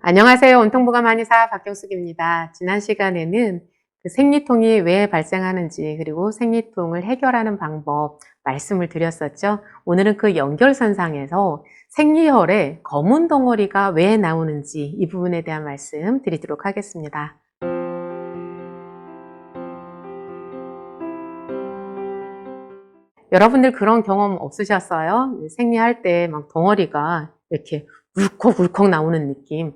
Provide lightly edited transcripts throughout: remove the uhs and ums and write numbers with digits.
안녕하세요. 온통보감 한의사 박경숙입니다. 지난 시간에는 그 생리통이 왜 발생하는지 그리고 생리통을 해결하는 방법 말씀을 드렸었죠. 오늘은 그 연결선상에서 생리혈에 검은 덩어리가 왜 나오는지 이 부분에 대한 말씀 드리도록 하겠습니다. 여러분들 그런 경험 없으셨어요? 생리할 때 막 덩어리가 이렇게 울컥울컥 나오는 느낌.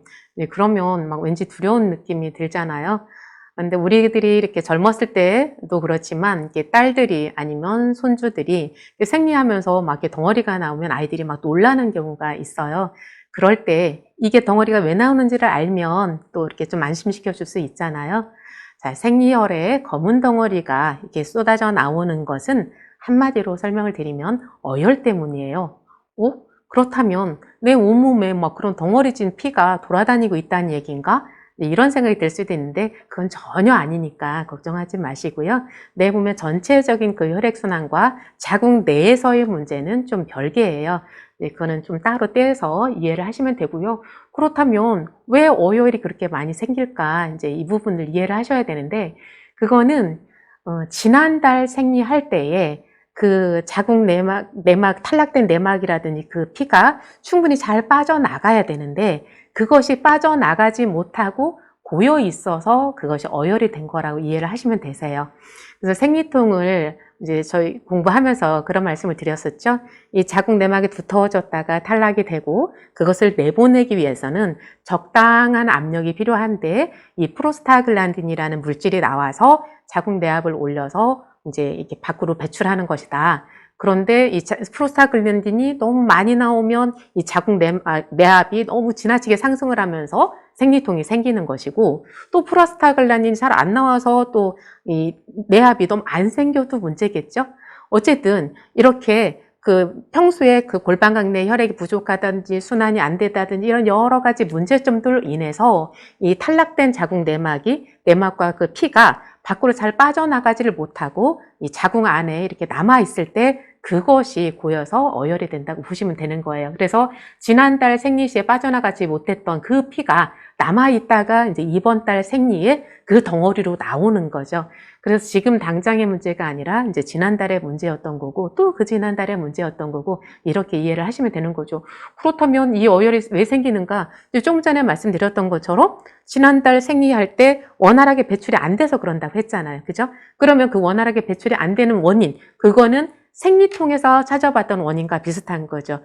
그러면 막 왠지 두려운 느낌이 들잖아요. 근데 우리들이 이렇게 젊었을 때도 그렇지만 이게 딸들이 아니면 손주들이 생리하면서 막 이렇게 덩어리가 나오면 아이들이 막 놀라는 경우가 있어요. 그럴 때 이게 덩어리가 왜 나오는지를 알면 또 이렇게 좀 안심시켜 줄 수 있잖아요. 자, 생리혈에 검은 덩어리가 이렇게 쏟아져 나오는 것은 한마디로 설명을 드리면 어혈 때문이에요. 그렇다면 내 온몸에 막 그런 덩어리진 피가 돌아다니고 있다는 얘기인가? 이런 생각이 들 수도 있는데 그건 전혀 아니니까 걱정하지 마시고요. 내 몸의 전체적인 그 혈액순환과 자궁 내에서의 문제는 좀 별개예요. 그거는 좀 따로 떼서 이해를 하시면 되고요. 그렇다면 왜 어혈이 그렇게 많이 생길까? 이제 이 부분을 이해를 하셔야 되는데 그거는 지난달 생리할 때에 그 자궁 내막, 탈락된 내막이라든지 그 피가 충분히 잘 빠져나가야 되는데 그것이 빠져나가지 못하고 고여 있어서 그것이 어혈이 된 거라고 이해를 하시면 되세요. 그래서 생리통을 이제 저희 공부하면서 그런 말씀을 드렸었죠. 이 자궁 내막이 두터워졌다가 탈락이 되고 그것을 내보내기 위해서는 적당한 압력이 필요한데 이 프로스타글란딘이라는 물질이 나와서 자궁 내압을 올려서 이제 이렇게 밖으로 배출하는 것이다. 그런데 이 프로스타글란딘이 너무 많이 나오면 이 자궁 내압이 너무 지나치게 상승을 하면서 생리통이 생기는 것이고 또 프로스타글란딘이 잘 안 나와서 또 이 내압이 너무 안 생겨도 문제겠죠. 어쨌든 이렇게 그 평소에 그 골반각 내 혈액이 부족하다든지 순환이 안 된다든지 이런 여러 가지 문제점들로 인해서 이 탈락된 자궁 내막과 그 피가 밖으로 잘 빠져나가지를 못하고 이 자궁 안에 이렇게 남아있을 때 그것이 고여서 어혈이 된다고 보시면 되는 거예요. 그래서 지난달 생리 시에 빠져나가지 못했던 그 피가 남아있다가 이제 이번 달 생리에 그 덩어리로 나오는 거죠. 그래서 지금 당장의 문제가 아니라 이제 지난달의 문제였던 거고 또 그 지난달의 문제였던 거고 이렇게 이해를 하시면 되는 거죠. 그렇다면 이 어혈이 왜 생기는가? 좀 전에 말씀드렸던 것처럼 지난달 생리할 때 원활하게 배출이 안 돼서 그런다고 했잖아요. 그죠? 그러면 그 원활하게 배출이 안 되는 원인, 그거는 생리통에서 찾아봤던 원인과 비슷한 거죠.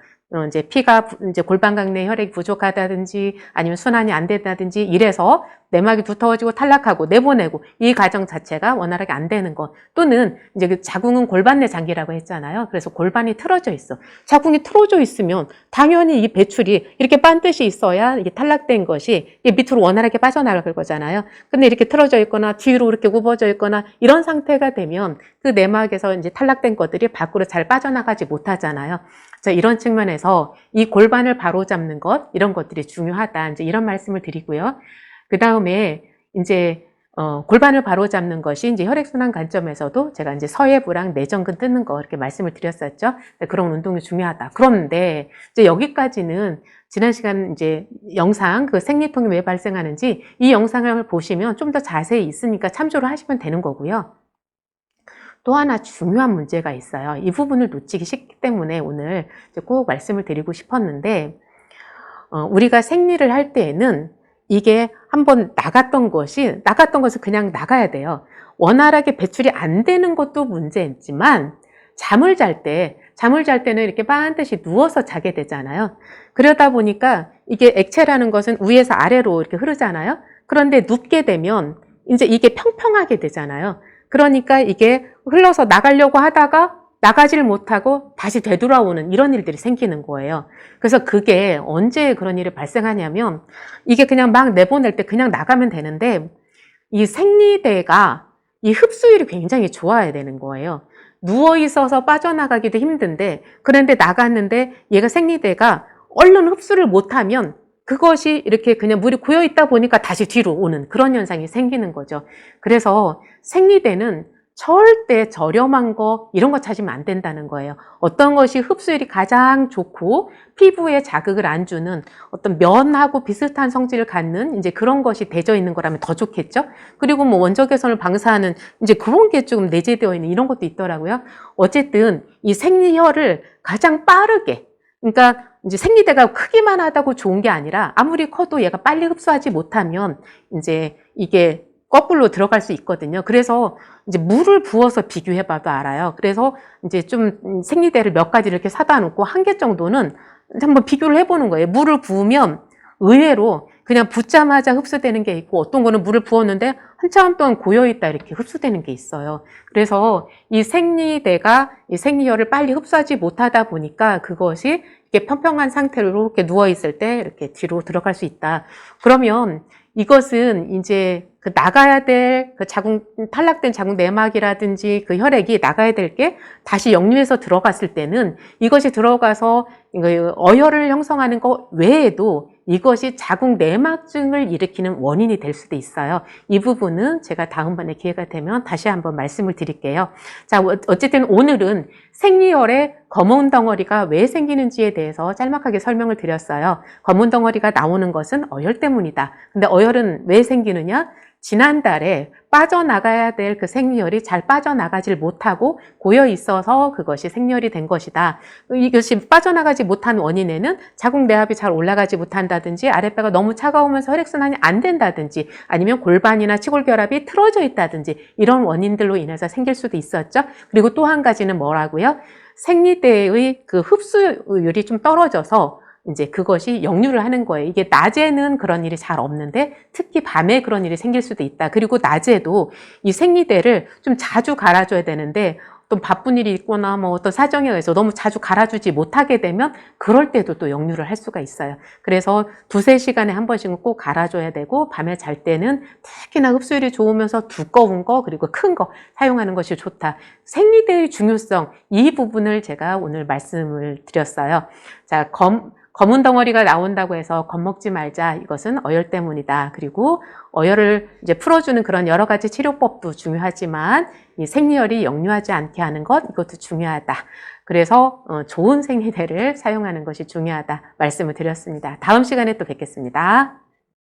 이제 피가 이제 골반각 내 혈액이 부족하다든지 아니면 순환이 안 된다든지 이래서 내막이 두터워지고 탈락하고 내보내고 이 과정 자체가 원활하게 안 되는 것 또는 이제 그 자궁은 골반 내 장기라고 했잖아요. 그래서 골반이 틀어져 있어. 자궁이 틀어져 있으면 당연히 이 배출이 이렇게 반듯이 있어야 이게 탈락된 것이 밑으로 원활하게 빠져나갈 거잖아요. 근데 이렇게 틀어져 있거나 뒤로 이렇게 굽어져 있거나 이런 상태가 되면 그 내막에서 이제 탈락된 것들이 밖으로 잘 빠져나가지 못하잖아요. 자, 이런 측면에서 이 골반을 바로잡는 것, 이런 것들이 중요하다. 이제 이런 말씀을 드리고요. 그 다음에 이제 골반을 바로잡는 것이 이제 혈액순환 관점에서도 제가 이제 서해부랑 내전근 뜯는 거 이렇게 말씀을 드렸었죠. 그런 운동이 중요하다. 그런데 이제 여기까지는 지난 시간 이제 영상 그 생리통이 왜 발생하는지 이 영상을 보시면 좀 더 자세히 있으니까 참조를 하시면 되는 거고요. 또 하나 중요한 문제가 있어요. 이 부분을 놓치기 쉽기 때문에 오늘 꼭 말씀을 드리고 싶었는데 우리가 생리를 할 때에는 이게 한번 나갔던 것을 그냥 나가야 돼요. 원활하게 배출이 안 되는 것도 문제지만 잠을 잘 때는 이렇게 반드시 누워서 자게 되잖아요. 그러다 보니까 이게 액체라는 것은 위에서 아래로 이렇게 흐르잖아요. 그런데 눕게 되면 이제 이게 평평하게 되잖아요. 그러니까 이게 흘러서 나가려고 하다가 나가지를 못하고 다시 되돌아오는 이런 일들이 생기는 거예요. 그래서 그게 언제 그런 일이 발생하냐면 이게 그냥 막 내보낼 때 그냥 나가면 되는데 이 생리대가 이 흡수율이 굉장히 좋아야 되는 거예요. 누워 있어서 빠져나가기도 힘든데 그런데 나갔는데 얘가 생리대가 얼른 흡수를 못하면 그것이 이렇게 그냥 물이 고여 있다 보니까 다시 뒤로 오는 그런 현상이 생기는 거죠. 그래서 생리대는 절대 저렴한 거 이런 거 찾으면 안 된다는 거예요. 어떤 것이 흡수율이 가장 좋고 피부에 자극을 안 주는 어떤 면하고 비슷한 성질을 갖는 이제 그런 것이 되어 있는 거라면 더 좋겠죠. 그리고 뭐 원적 개선을 방사하는 이제 그런 게 조금 내재되어 있는 이런 것도 있더라고요. 어쨌든 이 생리혈을 가장 빠르게, 그러니까 이제 생리대가 크기만 하다고 좋은 게 아니라 아무리 커도 얘가 빨리 흡수하지 못하면 이제 이게 거꾸로 들어갈 수 있거든요. 그래서 이제 물을 부어서 비교해 봐도 알아요. 그래서 이제 좀 생리대를 몇 가지 이렇게 사다 놓고 한 개 정도는 한번 비교를 해보는 거예요. 물을 부으면 의외로 그냥 붓자마자 흡수되는 게 있고 어떤 거는 물을 부었는데 한참 동안 고여있다 이렇게 흡수되는 게 있어요. 그래서 이 생리대가 이 생리혈을 빨리 흡수하지 못하다 보니까 그것이 이렇게 평평한 상태로 이렇게 누워있을 때 이렇게 뒤로 들어갈 수 있다. 그러면 이것은 이제 그 나가야 될 그 탈락된 자궁 내막이라든지 그 혈액이 나가야 될 게 다시 역류해서 들어갔을 때는 이것이 들어가서 어혈을 형성하는 것 외에도 이것이 자궁 내막증을 일으키는 원인이 될 수도 있어요. 이 부분은 제가 다음번에 기회가 되면 다시 한번 말씀을 드릴게요. 자, 어쨌든 오늘은 생리혈에 검은 덩어리가 왜 생기는지에 대해서 짤막하게 설명을 드렸어요. 검은 덩어리가 나오는 것은 어혈 때문이다. 근데 어혈은 왜 생기느냐? 지난달에 빠져나가야 될 그 생리혈이 잘 빠져나가질 못하고 고여 있어서 그것이 생리혈이 된 것이다. 이것이 빠져나가지 못한 원인에는 자궁 내압이 잘 올라가지 못한다든지 아랫배가 너무 차가우면서 혈액순환이 안 된다든지 아니면 골반이나 치골결합이 틀어져 있다든지 이런 원인들로 인해서 생길 수도 있었죠. 그리고 또 한 가지는 뭐라고요? 생리대의 그 흡수율이 좀 떨어져서 이제 그것이 역류를 하는 거예요. 이게 낮에는 그런 일이 잘 없는데 특히 밤에 그런 일이 생길 수도 있다. 그리고 낮에도 이 생리대를 좀 자주 갈아줘야 되는데 어떤 바쁜 일이 있거나 뭐 어떤 사정에 의해서 너무 자주 갈아주지 못하게 되면 그럴 때도 또 역류를 할 수가 있어요. 그래서 2~3시간에 한 번씩은 꼭 갈아줘야 되고 밤에 잘 때는 특히나 흡수율이 좋으면서 두꺼운 거 그리고 큰 거 사용하는 것이 좋다. 생리대의 중요성 이 부분을 제가 오늘 말씀을 드렸어요. 자, 검은 덩어리가 나온다고 해서 겁먹지 말자. 이것은 어혈 때문이다. 그리고 어혈을 이제 풀어주는 그런 여러 가지 치료법도 중요하지만 이 생리혈이 역류하지 않게 하는 것 이것도 중요하다. 그래서 좋은 생리대를 사용하는 것이 중요하다 말씀을 드렸습니다. 다음 시간에 또 뵙겠습니다.